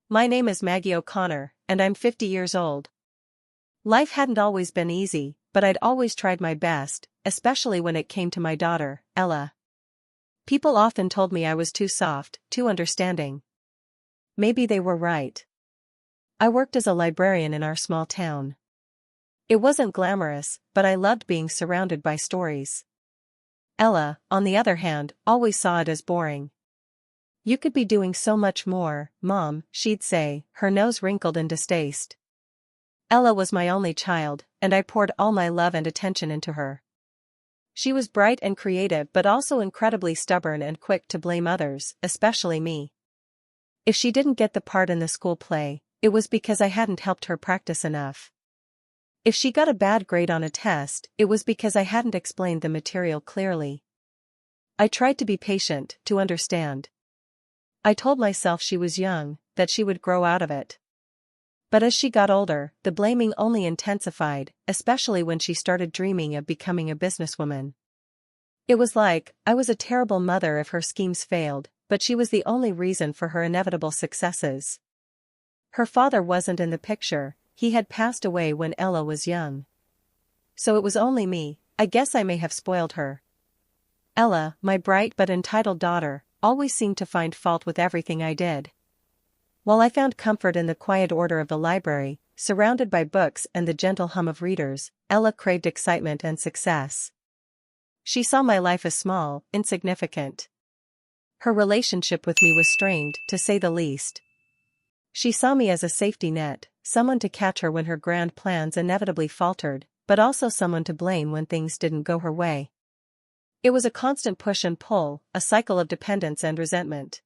My name is Maggie O'Connor, and I'm 50 years old. Life hadn't always been easy, but I'd always tried my best, especially when it came to my daughter, Ella. People often told me I was too soft, too understanding. Maybe they were right. I worked as a librarian in our small town. It wasn't glamorous, but I loved being surrounded by stories. Ella, on the other hand, always saw it as boring. "You could be doing so much more, Mom," she'd say, her nose wrinkled in distaste. Ella was my only child, and I poured all my love and attention into her. She was bright and creative but also incredibly stubborn and quick to blame others, especially me. If she didn't get the part in the school play, it was because I hadn't helped her practice enough. If she got a bad grade on a test, it was because I hadn't explained the material clearly. I tried to be patient, to understand. I told myself she was young, that she would grow out of it. But as she got older, the blaming only intensified, especially when she started dreaming of becoming a businesswoman. It was like, I was a terrible mother if her schemes failed, but she was the only reason for her inevitable successes. Her father wasn't in the picture, he had passed away when Ella was young. So it was only me. I guess I may have spoiled her. Ella, my bright but entitled daughter, always seemed to find fault with everything I did. While I found comfort in the quiet order of the library, surrounded by books and the gentle hum of readers, Ella craved excitement and success. She saw my life as small, insignificant. Her relationship with me was strained, to say the least. She saw me as a safety net, someone to catch her when her grand plans inevitably faltered, but also someone to blame when things didn't go her way. It was a constant push and pull, a cycle of dependence and resentment.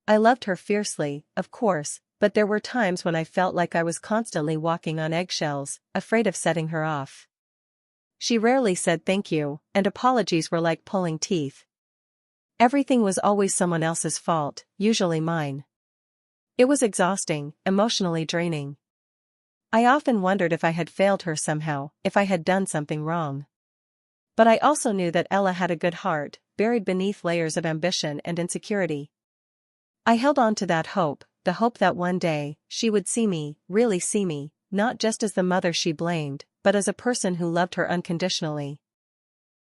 I loved her fiercely, of course, but there were times when I felt like I was constantly walking on eggshells, afraid of setting her off. She rarely said thank you, and apologies were like pulling teeth. Everything was always someone else's fault, usually mine. It was exhausting, emotionally draining. I often wondered if I had failed her somehow, if I had done something wrong. But I also knew that Ella had a good heart, buried beneath layers of ambition and insecurity. I held on to that hope, the hope that one day, she would see me, really see me, not just as the mother she blamed, but as a person who loved her unconditionally.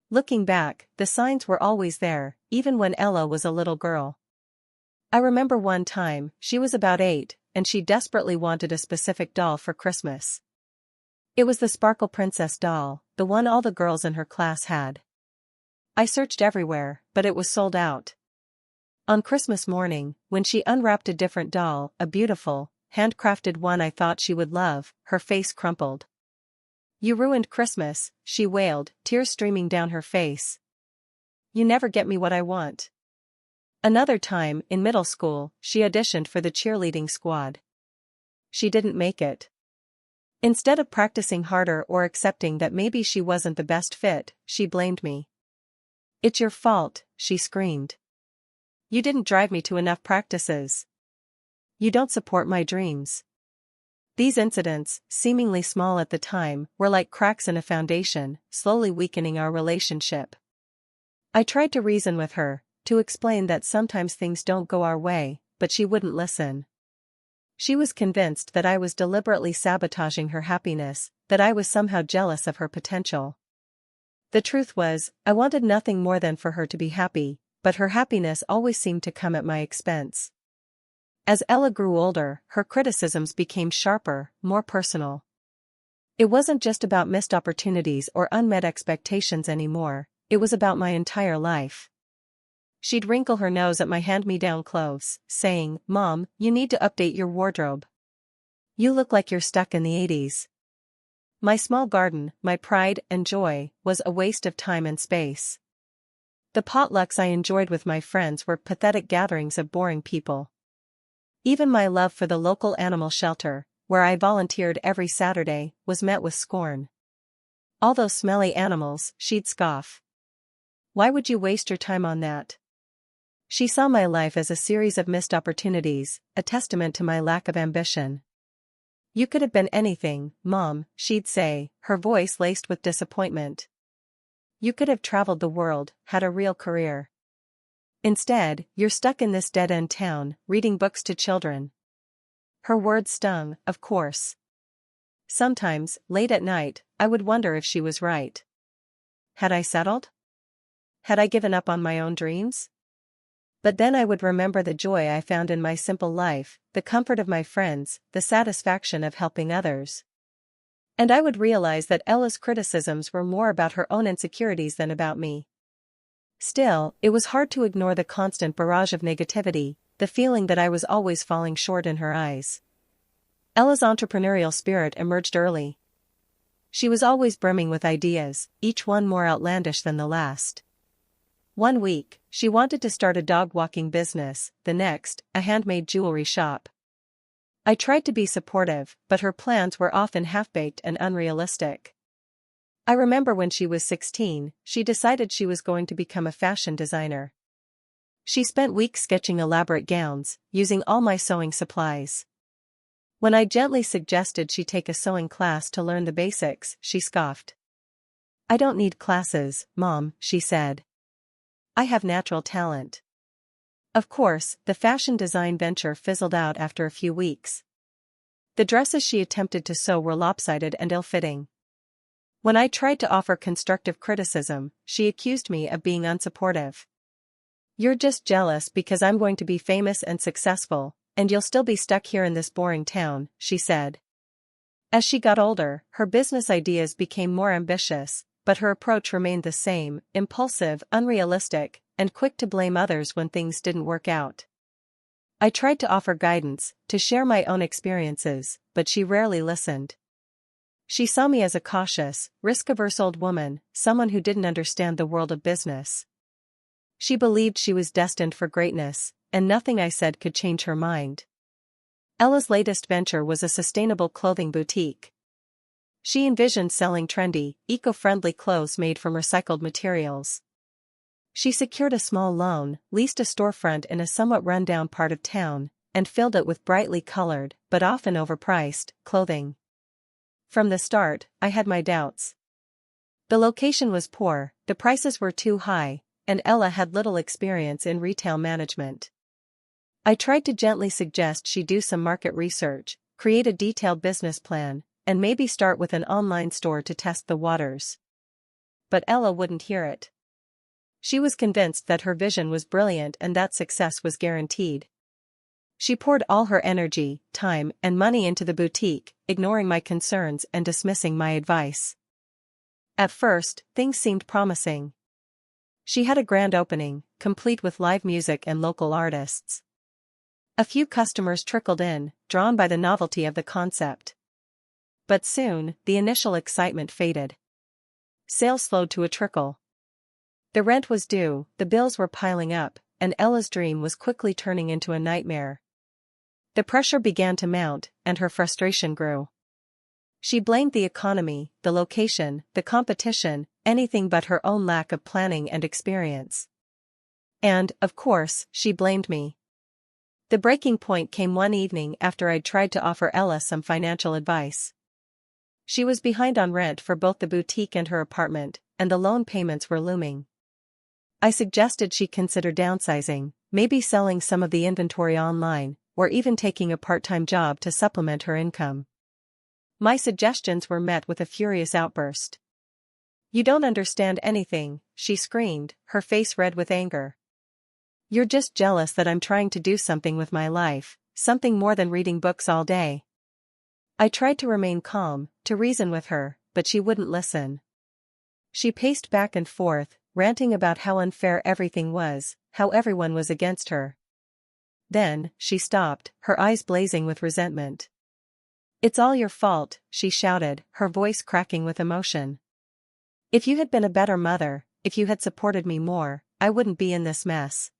Looking back, the signs were always there, even when Ella was a little girl. I remember one time, she was about 8, and she desperately wanted a specific doll for Christmas. It was the Sparkle Princess doll, the one all the girls in her class had. I searched everywhere, but it was sold out. On Christmas morning, when she unwrapped a different doll, a beautiful, handcrafted one I thought she would love, her face crumpled. "You ruined Christmas," she wailed, tears streaming down her face. "You never get me what I want." Another time, in middle school, she auditioned for the cheerleading squad. She didn't make it. Instead of practicing harder or accepting that maybe she wasn't the best fit, she blamed me. "It's your fault," she screamed. "You didn't drive me to enough practices. You don't support my dreams." These incidents, seemingly small at the time, were like cracks in a foundation, slowly weakening our relationship. I tried to reason with her, to explain that sometimes things don't go our way, but she wouldn't listen. She was convinced that I was deliberately sabotaging her happiness, that I was somehow jealous of her potential. The truth was, I wanted nothing more than for her to be happy, but her happiness always seemed to come at my expense. As Ella grew older, her criticisms became sharper, more personal. It wasn't just about missed opportunities or unmet expectations anymore, it was about my entire life. She'd wrinkle her nose at my hand-me-down clothes, saying, "Mom, you need to update your wardrobe. You look like you're stuck in the 80s. My small garden, my pride and joy, was a waste of time and space. The potlucks I enjoyed with my friends were pathetic gatherings of boring people. Even my love for the local animal shelter, where I volunteered every Saturday, was met with scorn. All those smelly animals, she'd scoff. Why would you waste your time on that? She saw my life as a series of missed opportunities, a testament to my lack of ambition. You could have been anything, Mom, she'd say, her voice laced with disappointment. You could have traveled the world, had a real career. Instead, you're stuck in this dead-end town, reading books to children. Her words stung, of course. Sometimes, late at night, I would wonder if she was right. Had I settled? Had I given up on my own dreams? But then I would remember the joy I found in my simple life, the comfort of my friends, the satisfaction of helping others. And I would realize that Ella's criticisms were more about her own insecurities than about me. Still, it was hard to ignore the constant barrage of negativity, the feeling that I was always falling short in her eyes. Ella's entrepreneurial spirit emerged early. She was always brimming with ideas, each one more outlandish than the last. One week, she wanted to start a dog-walking business, the next, a handmade jewelry shop. I tried to be supportive, but her plans were often half-baked and unrealistic. I remember when she was 16, she decided she was going to become a fashion designer. She spent weeks sketching elaborate gowns, using all my sewing supplies. When I gently suggested she take a sewing class to learn the basics, she scoffed. "I don't need classes, Mom," she said. "I have natural talent." Of course, the fashion design venture fizzled out after a few weeks. The dresses she attempted to sew were lopsided and ill-fitting. When I tried to offer constructive criticism, she accused me of being unsupportive. "You're just jealous because I'm going to be famous and successful, and you'll still be stuck here in this boring town," she said. As she got older, her business ideas became more ambitious, but her approach remained the same, impulsive, unrealistic, and quick to blame others when things didn't work out. I tried to offer guidance, to share my own experiences, but she rarely listened. She saw me as a cautious, risk-averse old woman, someone who didn't understand the world of business. She believed she was destined for greatness, and nothing I said could change her mind. Ella's latest venture was a sustainable clothing boutique. She envisioned selling trendy, eco-friendly clothes made from recycled materials. She secured a small loan, leased a storefront in a somewhat run-down part of town, and filled it with brightly colored, but often overpriced, clothing. From the start, I had my doubts. The location was poor, the prices were too high, and Ella had little experience in retail management. I tried to gently suggest she do some market research, create a detailed business plan, and maybe start with an online store to test the waters. But Ella wouldn't hear it. She was convinced that her vision was brilliant and that success was guaranteed. She poured all her energy, time, and money into the boutique, ignoring my concerns and dismissing my advice. At first, things seemed promising. She had a grand opening, complete with live music and local artists. A few customers trickled in, drawn by the novelty of the concept. But soon, the initial excitement faded. Sales slowed to a trickle. The rent was due, the bills were piling up, and Ella's dream was quickly turning into a nightmare. The pressure began to mount, and her frustration grew. She blamed the economy, the location, the competition, anything but her own lack of planning and experience. And, of course, she blamed me. The breaking point came one evening after I'd tried to offer Ella some financial advice. She was behind on rent for both the boutique and her apartment, and the loan payments were looming. I suggested she consider downsizing, maybe selling some of the inventory online, or even taking a part-time job to supplement her income. My suggestions were met with a furious outburst. "You don't understand anything," she screamed, her face red with anger. "You're just jealous that I'm trying to do something with my life, something more than reading books all day." I tried to remain calm, to reason with her, but she wouldn't listen. She paced back and forth, ranting about how unfair everything was, how everyone was against her. Then, she stopped, her eyes blazing with resentment. "It's all your fault," she shouted, her voice cracking with emotion. "If you had been a better mother, if you had supported me more, I wouldn't be in this mess.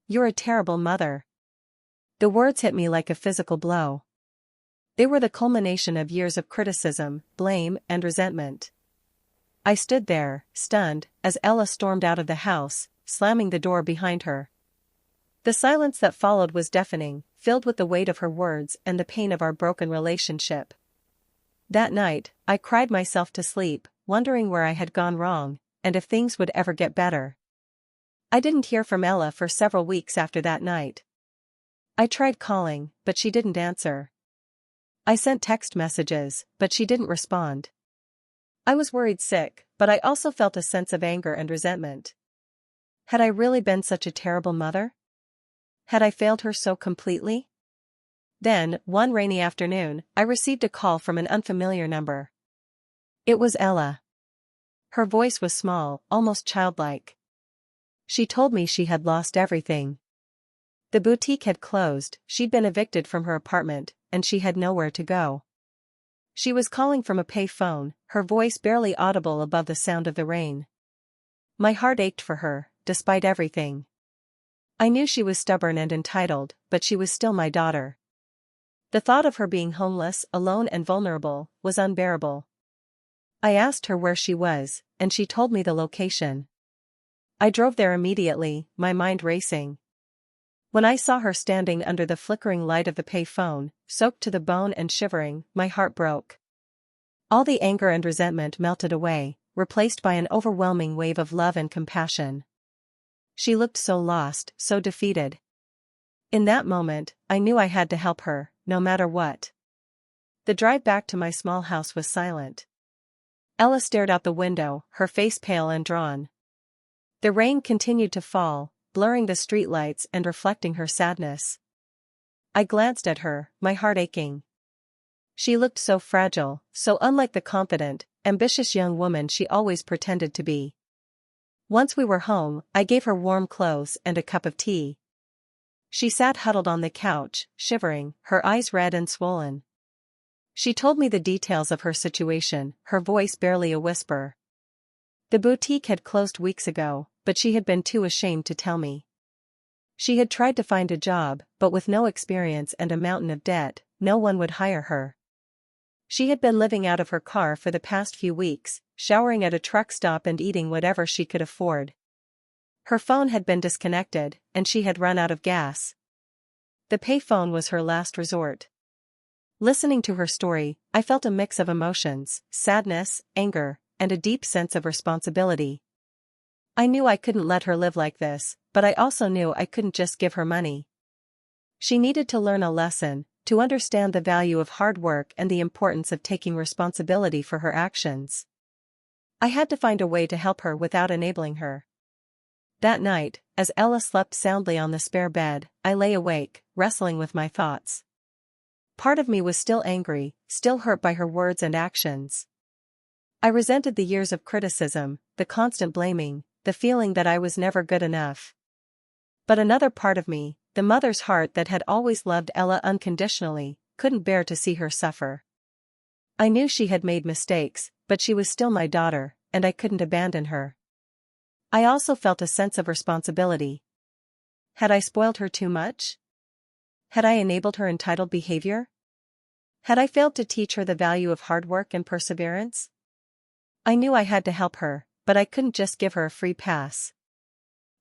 You're a terrible mother." The words hit me like a physical blow. They were the culmination of years of criticism, blame, and resentment. I stood there, stunned, as Ella stormed out of the house, slamming the door behind her. The silence that followed was deafening, filled with the weight of her words and the pain of our broken relationship. That night, I cried myself to sleep, wondering where I had gone wrong, and if things would ever get better. I didn't hear from Ella for several weeks after that night. I tried calling, but she didn't answer. I sent text messages, but she didn't respond. I was worried sick, but I also felt a sense of anger and resentment. Had I really been such a terrible mother? Had I failed her so completely? Then, one rainy afternoon, I received a call from an unfamiliar number. It was Ella. Her voice was small, almost childlike. She told me she had lost everything. The boutique had closed, she'd been evicted from her apartment, and she had nowhere to go. She was calling from a pay phone, her voice barely audible above the sound of the rain. My heart ached for her, despite everything. I knew she was stubborn and entitled, but she was still my daughter. The thought of her being homeless, alone and vulnerable, was unbearable. I asked her where she was, and she told me the location. I drove there immediately, my mind racing. When I saw her standing under the flickering light of the pay phone, soaked to the bone and shivering, my heart broke. All the anger and resentment melted away, replaced by an overwhelming wave of love and compassion. She looked so lost, so defeated. In that moment, I knew I had to help her, no matter what. The drive back to my small house was silent. Ella stared out the window, her face pale and drawn. The rain continued to fall, blurring the streetlights and reflecting her sadness. I glanced at her, my heart aching. She looked so fragile, so unlike the confident, ambitious young woman she always pretended to be. Once we were home, I gave her warm clothes and a cup of tea. She sat huddled on the couch, shivering, her eyes red and swollen. She told me the details of her situation, her voice barely a whisper. The boutique had closed weeks ago, but she had been too ashamed to tell me. She had tried to find a job, but with no experience and a mountain of debt, no one would hire her. She had been living out of her car for the past few weeks, showering at a truck stop and eating whatever she could afford. Her phone had been disconnected, and she had run out of gas. The payphone was her last resort. Listening to her story, I felt a mix of emotions, sadness, anger, and a deep sense of responsibility. I knew I couldn't let her live like this, but I also knew I couldn't just give her money. She needed to learn a lesson, to understand the value of hard work and the importance of taking responsibility for her actions. I had to find a way to help her without enabling her. That night, as Ella slept soundly on the spare bed, I lay awake, wrestling with my thoughts. Part of me was still angry, still hurt by her words and actions. I resented the years of criticism, the constant blaming, the feeling that I was never good enough. But another part of me, the mother's heart that had always loved Ella unconditionally, couldn't bear to see her suffer. I knew she had made mistakes, but she was still my daughter, and I couldn't abandon her. I also felt a sense of responsibility. Had I spoiled her too much? Had I enabled her entitled behavior? Had I failed to teach her the value of hard work and perseverance? I knew I had to help her, but I couldn't just give her a free pass.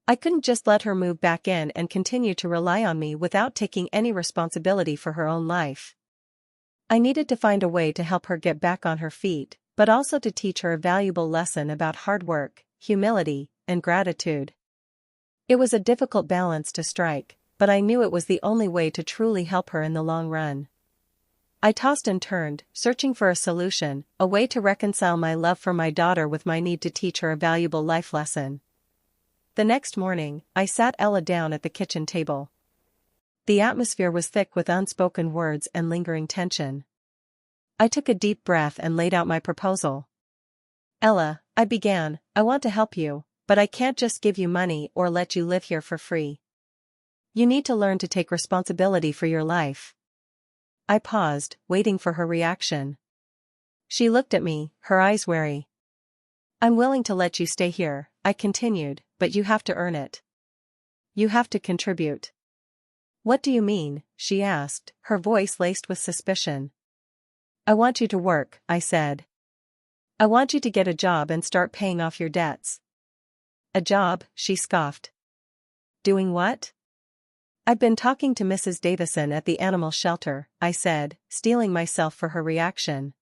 I couldn't just let her move back in and continue to rely on me without taking any responsibility for her own life. I needed to find a way to help her get back on her feet, but also to teach her a valuable lesson about hard work, humility, and gratitude. It was a difficult balance to strike, but I knew it was the only way to truly help her in the long run. I tossed and turned, searching for a solution, a way to reconcile my love for my daughter with my need to teach her a valuable life lesson. The next morning, I sat Ella down at the kitchen table. The atmosphere was thick with unspoken words and lingering tension. I took a deep breath and laid out my proposal. Ella, I began, I want to help you, but I can't just give you money or let you live here for free. You need to learn to take responsibility for your life. I paused, waiting for her reaction. She looked at me, her eyes wary. I'm willing to let you stay here, I continued, but you have to earn it. You have to contribute. What do you mean? She asked, her voice laced with suspicion. I want you to work, I said. I want you to get a job and start paying off your debts. A job, she scoffed. Doing what? I've been talking to Mrs. Davison at the animal shelter, I said, steeling myself for her reaction.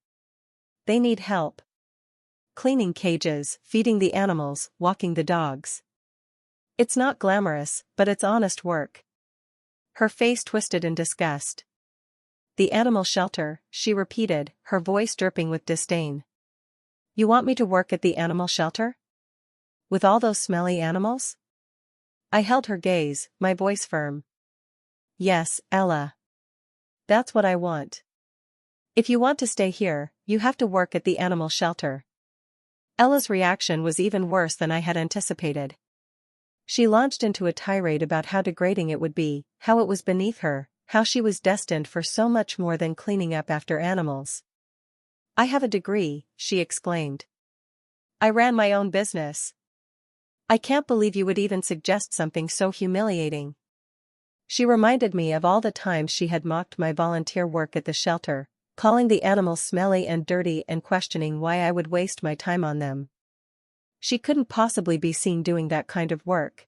They need help. Cleaning cages, feeding the animals, walking the dogs. It's not glamorous, but it's honest work. Her face twisted in disgust. The animal shelter, she repeated, her voice dripping with disdain. You want me to work at the animal shelter? With all those smelly animals? I held her gaze, my voice firm. Yes, Ella. That's what I want. If you want to stay here, you have to work at the animal shelter. Ella's reaction was even worse than I had anticipated. She launched into a tirade about how degrading it would be, how it was beneath her, how she was destined for so much more than cleaning up after animals. I have a degree, she exclaimed. I ran my own business. I can't believe you would even suggest something so humiliating. She reminded me of all the times she had mocked my volunteer work at the shelter, calling the animals smelly and dirty and questioning why I would waste my time on them. She couldn't possibly be seen doing that kind of work.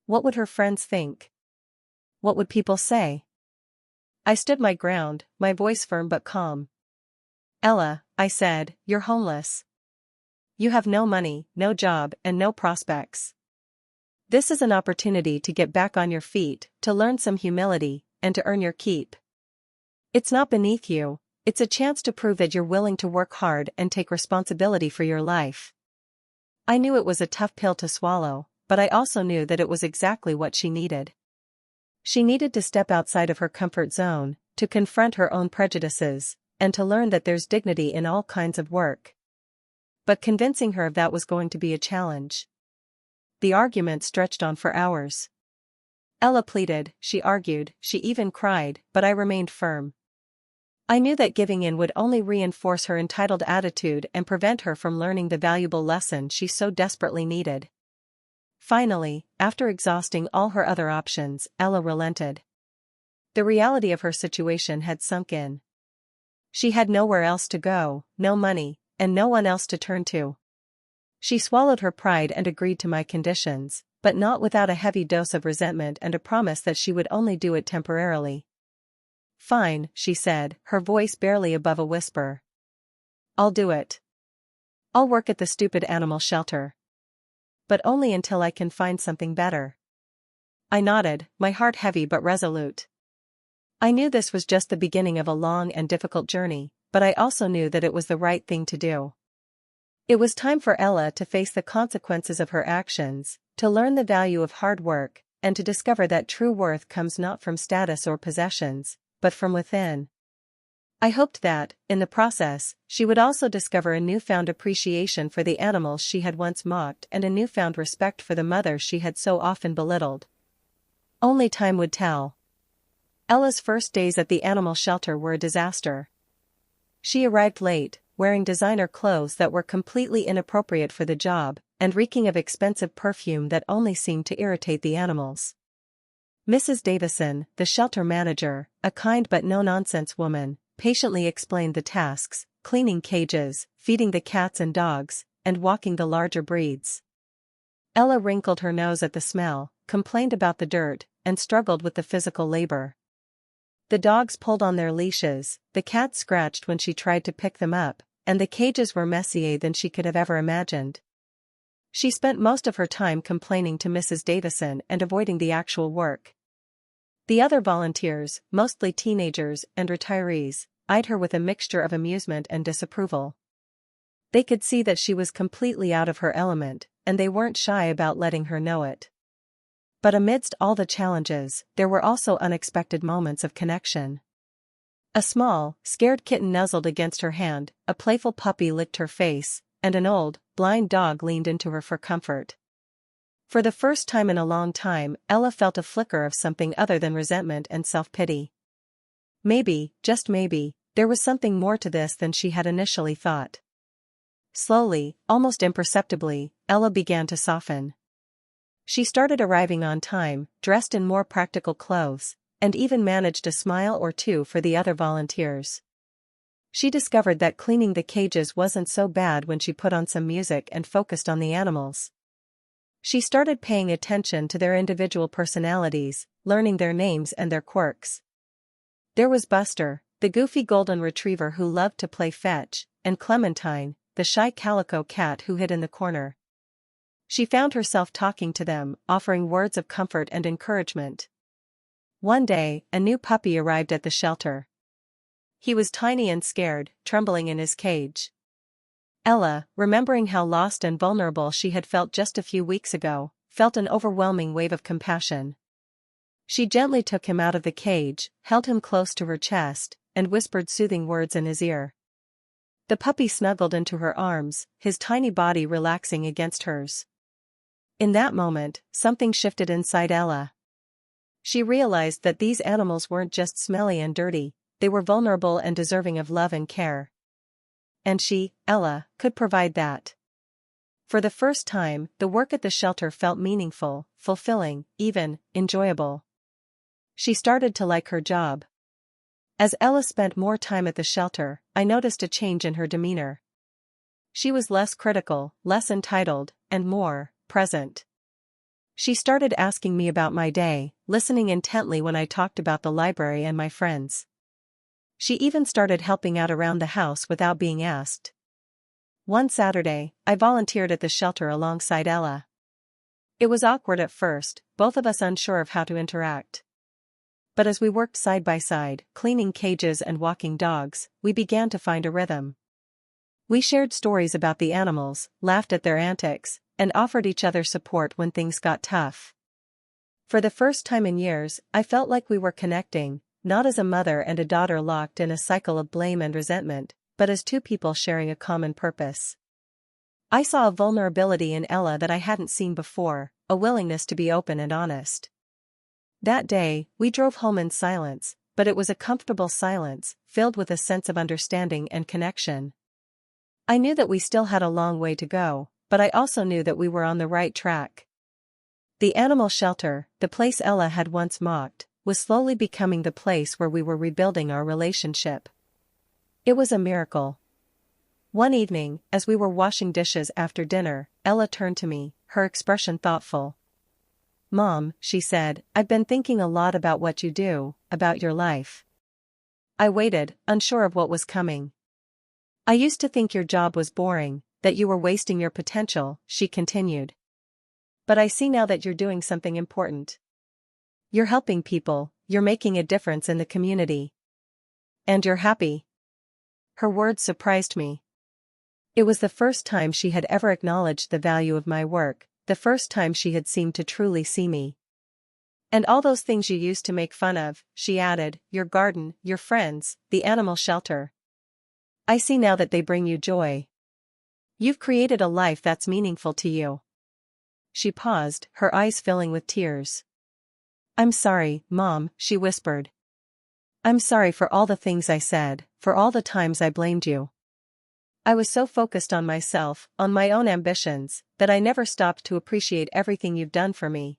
What would her friends think? What would people say? I stood my ground, my voice firm but calm. Ella, I said, you're homeless. You have no money, no job, and no prospects. This is an opportunity to get back on your feet, to learn some humility, and to earn your keep. It's not beneath you, it's a chance to prove that you're willing to work hard and take responsibility for your life. I knew it was a tough pill to swallow, but I also knew that it was exactly what she needed. She needed to step outside of her comfort zone, to confront her own prejudices, and to learn that there's dignity in all kinds of work. But convincing her of that was going to be a challenge. The argument stretched on for hours. Ella pleaded, she argued, she even cried, but I remained firm. I knew that giving in would only reinforce her entitled attitude and prevent her from learning the valuable lesson she so desperately needed. Finally, after exhausting all her other options, Ella relented. The reality of her situation had sunk in. She had nowhere else to go, no money, and no one else to turn to. She swallowed her pride and agreed to my conditions, but not without a heavy dose of resentment and a promise that she would only do it temporarily. Fine, she said, her voice barely above a whisper. I'll do it. I'll work at the stupid animal shelter. But only until I can find something better. I nodded, my heart heavy but resolute. I knew this was just the beginning of a long and difficult journey, but I also knew that it was the right thing to do. It was time for Ella to face the consequences of her actions, to learn the value of hard work, and to discover that true worth comes not from status or possessions, but from within. I hoped that, in the process, she would also discover a newfound appreciation for the animals she had once mocked and a newfound respect for the mother she had so often belittled. Only time would tell. Ella's first days at the animal shelter were a disaster. She arrived late, wearing designer clothes that were completely inappropriate for the job, and reeking of expensive perfume that only seemed to irritate the animals. Mrs. Davison, the shelter manager, a kind but no-nonsense woman, patiently explained the tasks, cleaning cages, feeding the cats and dogs, and walking the larger breeds. Ella wrinkled her nose at the smell, complained about the dirt, and struggled with the physical labor. The dogs pulled on their leashes, the cats scratched when she tried to pick them up, and the cages were messier than she could have ever imagined. She spent most of her time complaining to Mrs. Davison and avoiding the actual work. The other volunteers, mostly teenagers and retirees, eyed her with a mixture of amusement and disapproval. They could see that she was completely out of her element, and they weren't shy about letting her know it. But amidst all the challenges, there were also unexpected moments of connection. A small, scared kitten nuzzled against her hand, a playful puppy licked her face, and an old, blind dog leaned into her for comfort. For the first time in a long time, Ella felt a flicker of something other than resentment and self-pity. Maybe, just maybe, there was something more to this than she had initially thought. Slowly, almost imperceptibly, Ella began to soften. She started arriving on time, dressed in more practical clothes, and even managed a smile or two for the other volunteers. She discovered that cleaning the cages wasn't so bad when she put on some music and focused on the animals. She started paying attention to their individual personalities, learning their names and their quirks. There was Buster, the goofy golden retriever who loved to play fetch, and Clementine, the shy calico cat who hid in the corner. She found herself talking to them, offering words of comfort and encouragement. One day, a new puppy arrived at the shelter. He was tiny and scared, trembling in his cage. Ella, remembering how lost and vulnerable she had felt just a few weeks ago, felt an overwhelming wave of compassion. She gently took him out of the cage, held him close to her chest, and whispered soothing words in his ear. The puppy snuggled into her arms, his tiny body relaxing against hers. In that moment, something shifted inside Ella. She realized that these animals weren't just smelly and dirty, they were vulnerable and deserving of love and care. And she, Ella, could provide that. For the first time, the work at the shelter felt meaningful, fulfilling, even enjoyable. She started to like her job. As Ella spent more time at the shelter, I noticed a change in her demeanor. She was less critical, less entitled, and more present. She started asking me about my day, listening intently when I talked about the library and my friends. She even started helping out around the house without being asked. One Saturday, I volunteered at the shelter alongside Ella. It was awkward at first, both of us unsure of how to interact. But as we worked side by side, cleaning cages and walking dogs, we began to find a rhythm. We shared stories about the animals, laughed at their antics, and offered each other support when things got tough. For the first time in years, I felt like we were connecting, not as a mother and a daughter locked in a cycle of blame and resentment, but as two people sharing a common purpose. I saw a vulnerability in Ella that I hadn't seen before, a willingness to be open and honest. That day, we drove home in silence, but it was a comfortable silence, filled with a sense of understanding and connection. I knew that we still had a long way to go, but I also knew that we were on the right track. The animal shelter, the place Ella had once mocked, was slowly becoming the place where we were rebuilding our relationship. It was a miracle. One evening, as we were washing dishes after dinner, Ella turned to me, her expression thoughtful. "Mom," she said, "I've been thinking a lot about what you do, about your life." I waited, unsure of what was coming. "I used to think your job was boring, that you were wasting your potential," she continued. "But I see now that you're doing something important. You're helping people, you're making a difference in the community. And you're happy." Her words surprised me. It was the first time she had ever acknowledged the value of my work, the first time she had seemed to truly see me. "And all those things you used to make fun of," she added, "your garden, your friends, the animal shelter. I see now that they bring you joy. You've created a life that's meaningful to you." She paused, her eyes filling with tears. "I'm sorry, Mom," she whispered. "I'm sorry for all the things I said, for all the times I blamed you. I was so focused on myself, on my own ambitions, that I never stopped to appreciate everything you've done for me."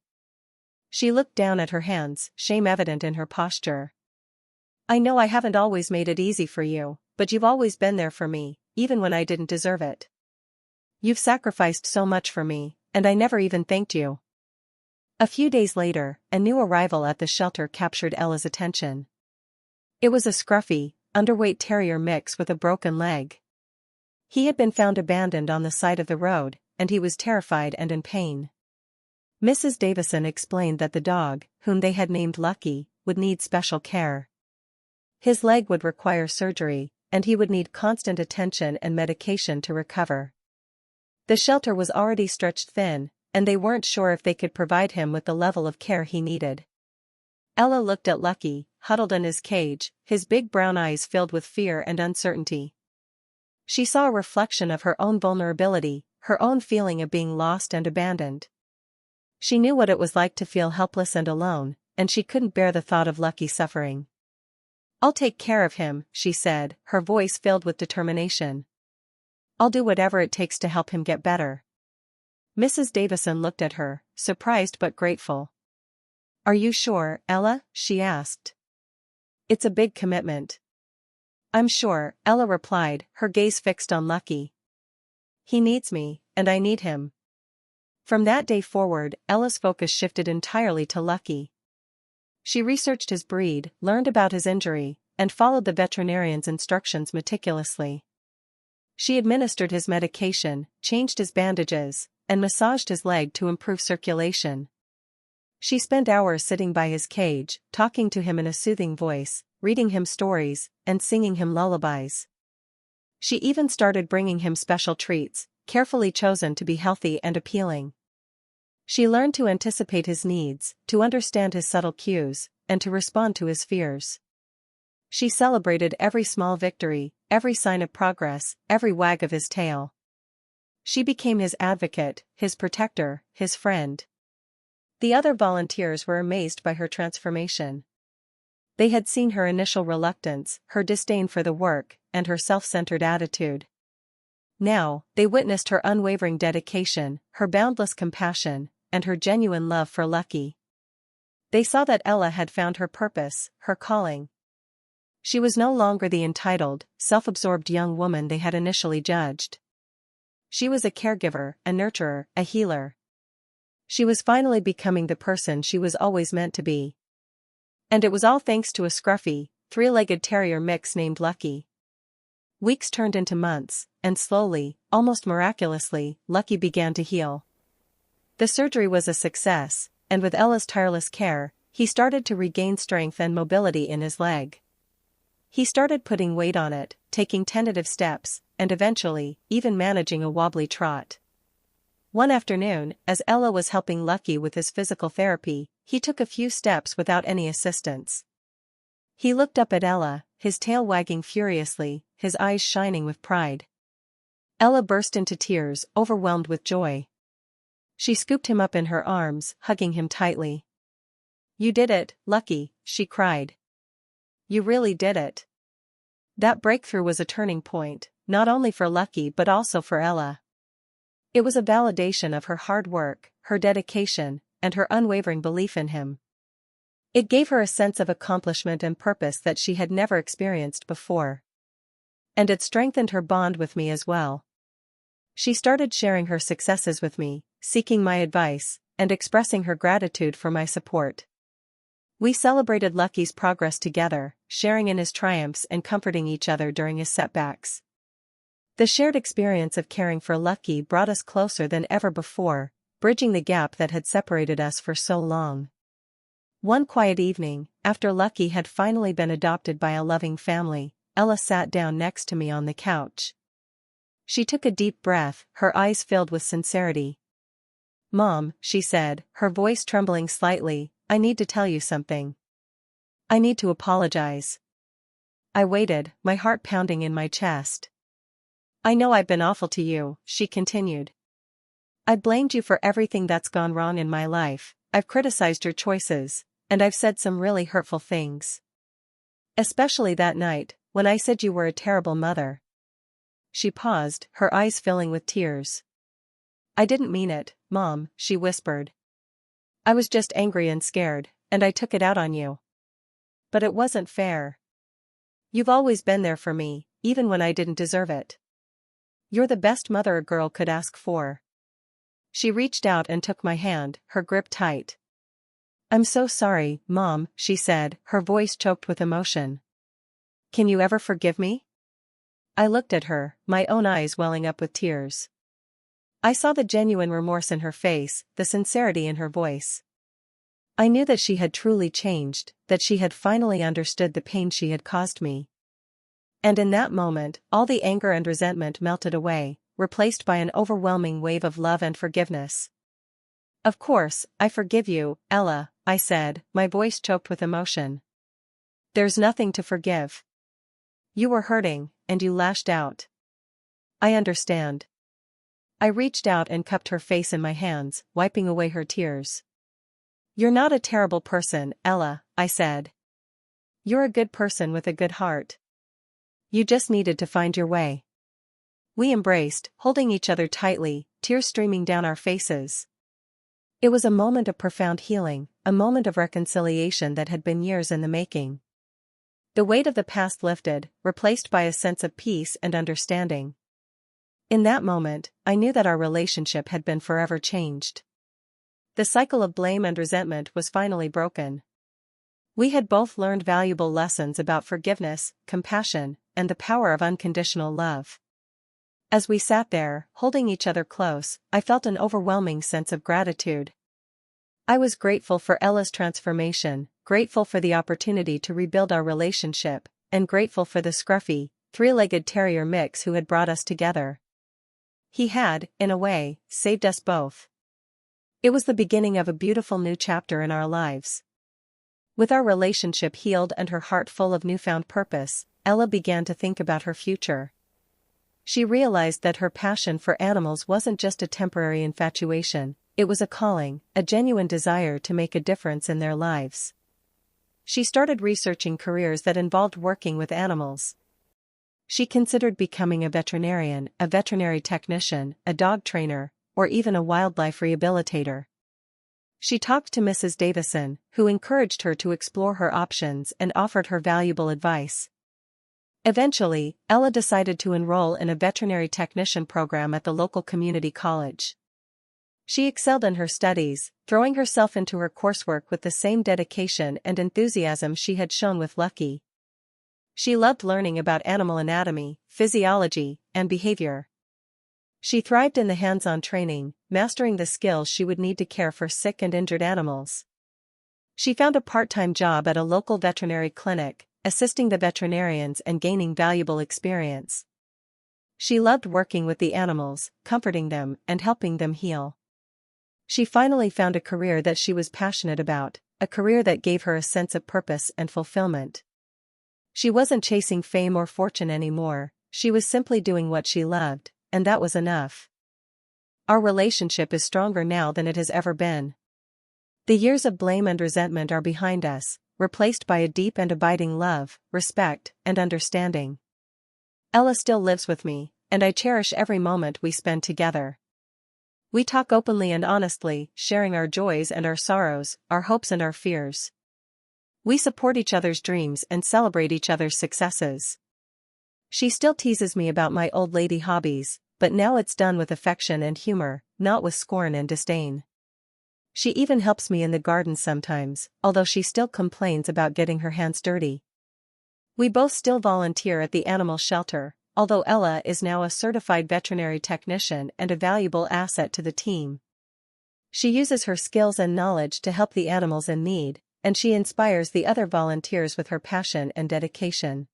She looked down at her hands, shame evident in her posture. "I know I haven't always made it easy for you, but you've always been there for me, even when I didn't deserve it. You've sacrificed so much for me, and I never even thanked you." A few days later, a new arrival at the shelter captured Ella's attention. It was a scruffy, underweight terrier mix with a broken leg. He had been found abandoned on the side of the road, and he was terrified and in pain. Mrs. Davison explained that the dog, whom they had named Lucky, would need special care. His leg would require surgery, and he would need constant attention and medication to recover. The shelter was already stretched thin, and they weren't sure if they could provide him with the level of care he needed. Ella looked at Lucky, huddled in his cage, his big brown eyes filled with fear and uncertainty. She saw a reflection of her own vulnerability, her own feeling of being lost and abandoned. She knew what it was like to feel helpless and alone, and she couldn't bear the thought of Lucky suffering. "I'll take care of him," she said, her voice filled with determination. "I'll do whatever it takes to help him get better." Mrs. Davison looked at her, surprised but grateful. "Are you sure, Ella?" she asked. "It's a big commitment." "I'm sure," Ella replied, her gaze fixed on Lucky. "He needs me, and I need him." From that day forward, Ella's focus shifted entirely to Lucky. She researched his breed, learned about his injury, and followed the veterinarian's instructions meticulously. She administered his medication, changed his bandages, and massaged his leg to improve circulation. She spent hours sitting by his cage, talking to him in a soothing voice, reading him stories, and singing him lullabies. She even started bringing him special treats, carefully chosen to be healthy and appealing. She learned to anticipate his needs, to understand his subtle cues, and to respond to his fears. She celebrated every small victory, every sign of progress, every wag of his tail. She became his advocate, his protector, his friend. The other volunteers were amazed by her transformation. They had seen her initial reluctance, her disdain for the work, and her self-centered attitude. Now, they witnessed her unwavering dedication, her boundless compassion, and her genuine love for Lucky. They saw that Ella had found her purpose, her calling. She was no longer the entitled, self-absorbed young woman they had initially judged. She was a caregiver, a nurturer, a healer. She was finally becoming the person she was always meant to be. And it was all thanks to a scruffy, three-legged terrier mix named Lucky. Weeks turned into months, and slowly, almost miraculously, Lucky began to heal. The surgery was a success, and with Ella's tireless care, he started to regain strength and mobility in his leg. He started putting weight on it, taking tentative steps, and eventually, even managing a wobbly trot. One afternoon, as Ella was helping Lucky with his physical therapy, he took a few steps without any assistance. He looked up at Ella, his tail wagging furiously, his eyes shining with pride. Ella burst into tears, overwhelmed with joy. She scooped him up in her arms, hugging him tightly. "You did it, Lucky," she cried. "You really did it." That breakthrough was a turning point, not only for Lucky but also for Ella. It was a validation of her hard work, her dedication, and her unwavering belief in him. It gave her a sense of accomplishment and purpose that she had never experienced before. And it strengthened her bond with me as well. She started sharing her successes with me, seeking my advice, and expressing her gratitude for my support. We celebrated Lucky's progress together, sharing in his triumphs and comforting each other during his setbacks. The shared experience of caring for Lucky brought us closer than ever before, bridging the gap that had separated us for so long. One quiet evening, after Lucky had finally been adopted by a loving family, Ella sat down next to me on the couch. She took a deep breath, her eyes filled with sincerity. "Mom," she said, her voice trembling slightly, "I need to tell you something. I need to apologize." I waited, my heart pounding in my chest. "I know I've been awful to you," she continued. "I blamed you for everything that's gone wrong in my life, I've criticized your choices, and I've said some really hurtful things. Especially that night, when I said you were a terrible mother." She paused, her eyes filling with tears. "I didn't mean it, Mom," she whispered. "I was just angry and scared, and I took it out on you. But it wasn't fair. You've always been there for me, even when I didn't deserve it. You're the best mother a girl could ask for." She reached out and took my hand, her grip tight. "I'm so sorry, Mom," she said, her voice choked with emotion. "Can you ever forgive me?" I looked at her, my own eyes welling up with tears. I saw the genuine remorse in her face, the sincerity in her voice. I knew that she had truly changed, that she had finally understood the pain she had caused me. And in that moment, all the anger and resentment melted away, replaced by an overwhelming wave of love and forgiveness. "Of course, I forgive you, Ella," I said, my voice choked with emotion. "There's nothing to forgive. You were hurting, and you lashed out. I understand." I reached out and cupped her face in my hands, wiping away her tears. "You're not a terrible person, Ella," I said. "You're a good person with a good heart. You just needed to find your way." We embraced, holding each other tightly, tears streaming down our faces. It was a moment of profound healing, a moment of reconciliation that had been years in the making. The weight of the past lifted, replaced by a sense of peace and understanding. In that moment, I knew that our relationship had been forever changed. The cycle of blame and resentment was finally broken. We had both learned valuable lessons about forgiveness, compassion, and the power of unconditional love. As we sat there, holding each other close, I felt an overwhelming sense of gratitude. I was grateful for Ella's transformation, grateful for the opportunity to rebuild our relationship, and grateful for the scruffy, three-legged terrier mix who had brought us together. He had, in a way, saved us both. It was the beginning of a beautiful new chapter in our lives. With our relationship healed and her heart full of newfound purpose, Ella began to think about her future. She realized that her passion for animals wasn't just a temporary infatuation, it was a calling, a genuine desire to make a difference in their lives. She started researching careers that involved working with animals. She considered becoming a veterinarian, a veterinary technician, a dog trainer, or even a wildlife rehabilitator. She talked to Mrs. Davison, who encouraged her to explore her options and offered her valuable advice. Eventually, Ella decided to enroll in a veterinary technician program at the local community college. She excelled in her studies, throwing herself into her coursework with the same dedication and enthusiasm she had shown with Lucky. She loved learning about animal anatomy, physiology, and behavior. She thrived in the hands-on training, mastering the skills she would need to care for sick and injured animals. She found a part-time job at a local veterinary clinic, assisting the veterinarians and gaining valuable experience. She loved working with the animals, comforting them, and helping them heal. She finally found a career that she was passionate about, a career that gave her a sense of purpose and fulfillment. She wasn't chasing fame or fortune anymore, she was simply doing what she loved, and that was enough. Our relationship is stronger now than it has ever been. The years of blame and resentment are behind us, replaced by a deep and abiding love, respect, and understanding. Ella still lives with me, and I cherish every moment we spend together. We talk openly and honestly, sharing our joys and our sorrows, our hopes and our fears. We support each other's dreams and celebrate each other's successes. She still teases me about my old lady hobbies, but now it's done with affection and humor, not with scorn and disdain. She even helps me in the garden sometimes, although she still complains about getting her hands dirty. We both still volunteer at the animal shelter, although Ella is now a certified veterinary technician and a valuable asset to the team. She uses her skills and knowledge to help the animals in need, and she inspires the other volunteers with her passion and dedication.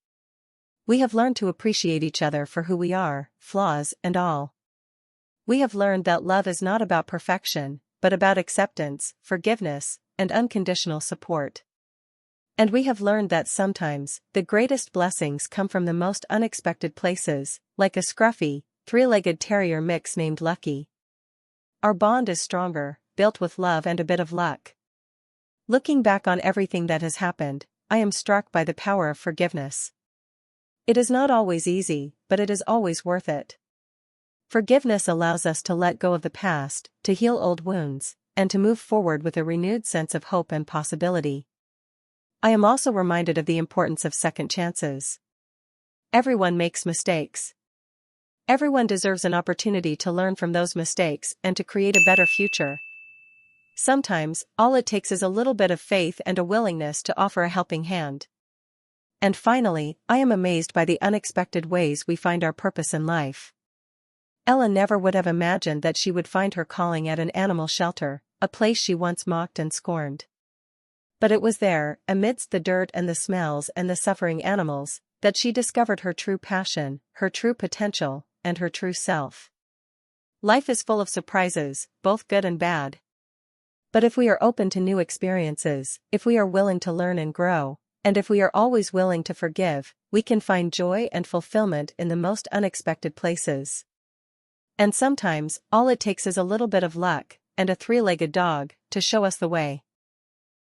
We have learned to appreciate each other for who we are, flaws and all. We have learned that love is not about perfection, but about acceptance, forgiveness, and unconditional support. And we have learned that sometimes, the greatest blessings come from the most unexpected places, like a scruffy, three-legged terrier mix named Lucky. Our bond is stronger, built with love and a bit of luck. Looking back on everything that has happened, I am struck by the power of forgiveness. It is not always easy, but it is always worth it. Forgiveness allows us to let go of the past, to heal old wounds, and to move forward with a renewed sense of hope and possibility. I am also reminded of the importance of second chances. Everyone makes mistakes. Everyone deserves an opportunity to learn from those mistakes and to create a better future. Sometimes, all it takes is a little bit of faith and a willingness to offer a helping hand. And finally, I am amazed by the unexpected ways we find our purpose in life. Ella never would have imagined that she would find her calling at an animal shelter, a place she once mocked and scorned. But it was there, amidst the dirt and the smells and the suffering animals, that she discovered her true passion, her true potential, and her true self. Life is full of surprises, both good and bad. But if we are open to new experiences, if we are willing to learn and grow, and if we are always willing to forgive, we can find joy and fulfillment in the most unexpected places. And sometimes, all it takes is a little bit of luck, and a three-legged dog, to show us the way.